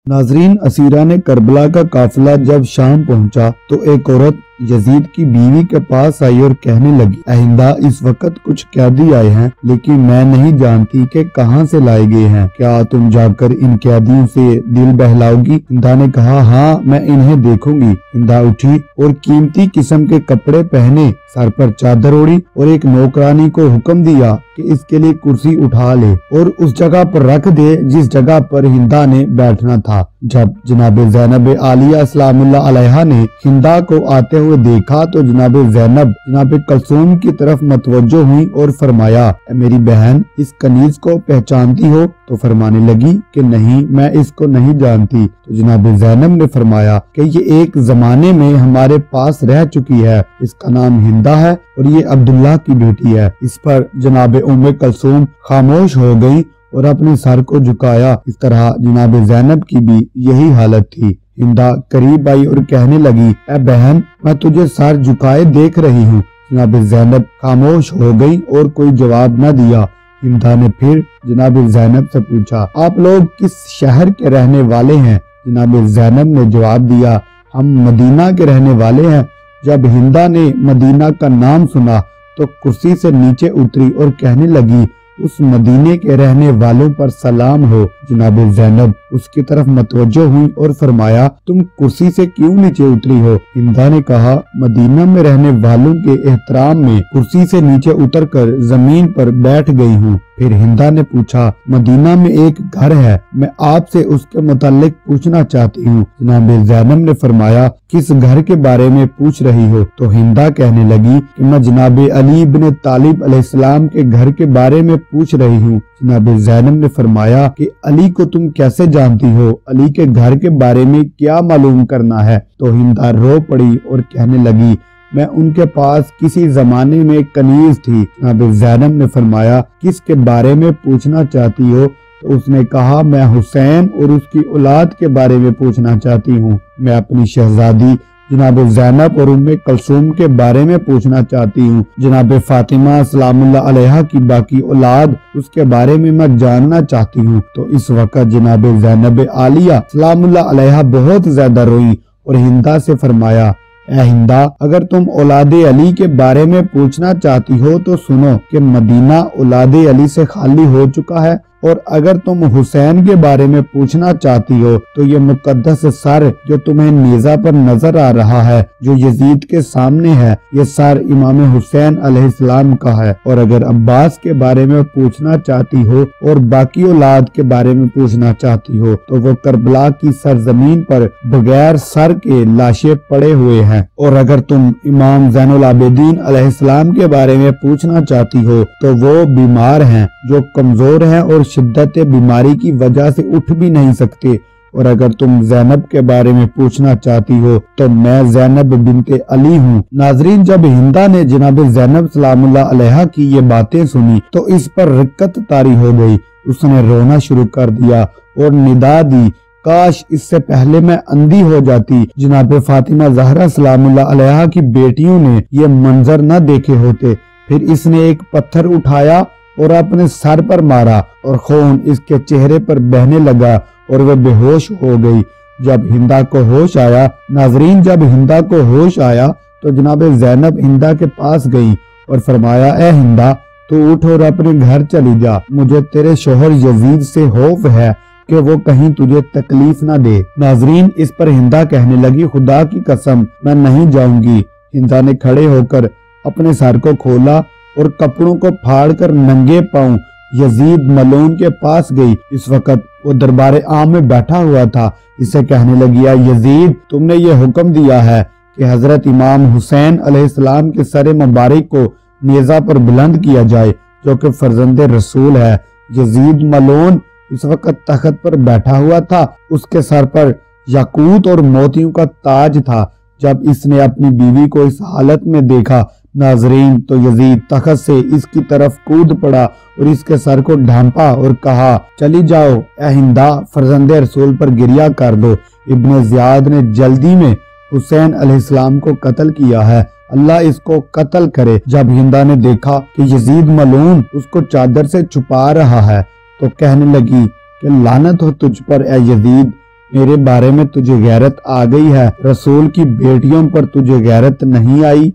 नाजरीन, असीरान करबला का काफिला जब शाम पहुंचा तो एक औरत यजीद की बीवी के पास आई और कहने लगी, हिंदा, इस वक्त कुछ कैदी आए हैं, लेकिन मैं नहीं जानती कि कहां से लाए गए हैं। क्या तुम जाकर इन कैदियों से दिल बहलाओगी? हिंदा ने कहा, हाँ, मैं इन्हें देखूंगी। हिंदा उठी और कीमती किस्म के कपड़े पहने, सर पर चादर ओढ़ी और एक नौकरानी को हुक्म दिया कि इसके लिए कुर्सी उठा ले और उस जगह पर रख दे जिस जगह पर हिंदा ने बैठना था। जब जनाब ज़ैनब आलिया सलामुल्लाह अलैहा ने हिंदा को आते हुए देखा तो जनाब ज़ैनब जनाब कलसूम की तरफ मतवज्जो हुई और फरमाया, मेरी बहन, इस कनीज को पहचानती हो? तो फरमाने लगी कि नहीं, मैं इसको नहीं जानती। तो जनाब ज़ैनब ने फरमाया कि ये एक जमाने में हमारे पास रह चुकी है, इसका नाम हिंदा है और ये अब्दुल्ला की बेटी है। इस पर जनाब उम्मे कलसूम खामोश हो गई और अपने सर को झुकाया। इस तरह जनाब ज़ैनब की भी यही हालत थी। हिंदा करीब आई और कहने लगी, ए बहन, मैं तुझे सर झुकाए देख रही हूँ। जनाब ज़ैनब खामोश हो गई और कोई जवाब न दिया। हिंदा ने फिर जनाब ज़ैनब से पूछा, आप लोग किस शहर के रहने वाले हैं? जनाब ज़ैनब ने जवाब दिया, हम मदीना के रहने वाले हैं। जब हिंदा ने मदीना का नाम सुना तो कुर्सी से नीचे उतरी और कहने लगी, उस मदीने के रहने वालों पर सलाम हो। जनाब ज़ैनब उसकी तरफ मतवज्जो हुई और फरमाया, तुम कुर्सी से क्यों नीचे उतरी हो? हिंदा ने कहा, मदीना में रहने वालों के एहतराम में कुर्सी से नीचे उतरकर जमीन पर बैठ गई हूँ। फिर हिंदा ने पूछा, मदीना में एक घर है, मैं आपसे उसके मुतालिक पूछना चाहती हूँ। जनाब ज़ैनब ने फरमाया, किस घर के बारे में पूछ रही हो? तो हिंदा कहने लगी कि मैं जनाब अली इब्न तालिब अलैहिस्सलाम के घर के बारे में पूछ रही हूँ। जनाब ज़ैनब ने फरमाया कि अली को तुम कैसे जानती हो? अली के घर के बारे में क्या मालूम करना है? तो हिंदा रो पड़ी और कहने लगी, मैं उनके पास किसी जमाने में कनीज थी। जनाब ज़ैनब ने फरमाया, किसके बारे में पूछना चाहती हो? तो उसने कहा, मैं हुसैन और उसकी औलाद के बारे में पूछना चाहती हूँ। मैं अपनी शहजादी जनाब ज़ैनब और उम्मे कलसूम के बारे में पूछना चाहती हूँ। जनाब फातिमा सलामुल्लाह अलैहा की बाकी औलाद, उसके बारे में मैं जानना चाहती हूँ। तो इस वक्त जनाब ज़ैनब आलिया सलामुल्लाह अलैहा बहुत ज्यादा रोई और हिंदा से फरमाया, ए हिंदा, अगर तुम औलादे अली के बारे में पूछना चाहती हो तो सुनो कि मदीना औलादे अली से खाली हो चुका है, और अगर तुम हुसैन के बारे में पूछना चाहती हो तो ये मुकद्दस सर जो तुम्हें नेज़ा पर नजर आ रहा है, जो यजीद के सामने है, ये सर इमाम हुसैन अलैहिस्सलाम का है। और अगर अब्बास के बारे में पूछना चाहती हो और बाकी औलाद के बारे में पूछना चाहती हो तो वो करबला की सरजमीन पर बगैर सर के लाशें पड़े हुए हैं। और अगर तुम इमाम ज़ैनुल आबिदीन अलैहिस्सलाम के बारे में पूछना चाहती हो तो वो बीमार हैं, जो कमजोर हैं और शिद्दत बीमारी की वजह से उठ भी नहीं सकते। और अगर तुम ज़ैनब के बारे में पूछना चाहती हो तो मैं ज़ैनब बिनते अली हूँ। नाजरीन, जब हिंदा ने जनाब ज़ैनब सलामुल्लाह अलैहा की ये बातें सुनी तो इस पर रिक्कत तारी हो गई। उसने रोना शुरू कर दिया और निदा दी, काश इससे पहले मैं अंधी हो जाती। जनाब फातिमा ज़हरा सलामुल्लाह अलैहा की बेटियों ने ये मंजर न देखे होते। फिर इसने एक पत्थर उठाया और अपने सर पर मारा और खून इसके चेहरे पर बहने लगा और वह बेहोश हो गई। जब हिंदा को होश आया, नाजरीन, जब हिंदा को होश आया तो जनाब ज़ैनब हिंदा के पास गई और फरमाया, ए हिंदा, तू उठ और अपने घर चली जा। मुझे तेरे शोहर यजीद से खौफ है कि वो कहीं तुझे तकलीफ ना दे। नाजरीन, इस पर हिंदा कहने लगी, खुदा की कसम, मैं नहीं जाऊंगी। हिंदा ने खड़े होकर अपने सर को खोला और कपड़ों को फाड़कर नंगे पांव यजीद मलून के पास गई। इस वक्त वो दरबार आम में बैठा हुआ था। इसे कहने लगी, यजीद, तुमने ये हुक्म दिया है कि हजरत इमाम हुसैन अलैहिस्सलाम के सर मुबारक को नेज़ा पर बुलंद किया जाए, जो कि फर्जंदे रसूल है। यजीद मलून इस वक्त तख्त पर बैठा हुआ था। उसके सर पर याकूत और मोतियों का ताज था। जब इसने अपनी बीवी को इस हालत में देखा, नाजरीन, तो यजीद तख्त से इसकी तरफ कूद पड़ा और इसके सर को ढांपा और कहा, चली जाओ ए हिंदा, फर्जंदे रसूल पर गिरिया कर दो। इब्न ज़ियाद ने जल्दी में हुसैन अलैहिस्सलाम को कत्ल किया है, अल्लाह इसको कत्ल करे। जब हिंदा ने देखा कि यजीद मलून उसको चादर से छुपा रहा है तो कहने लगी कि लानत हो तुझ पर ए यजीद, میرے بارے میں تجھے غیرت آ گئی ہے، رسول کی بیٹیوں پر تجھے غیرت نہیں آئی؟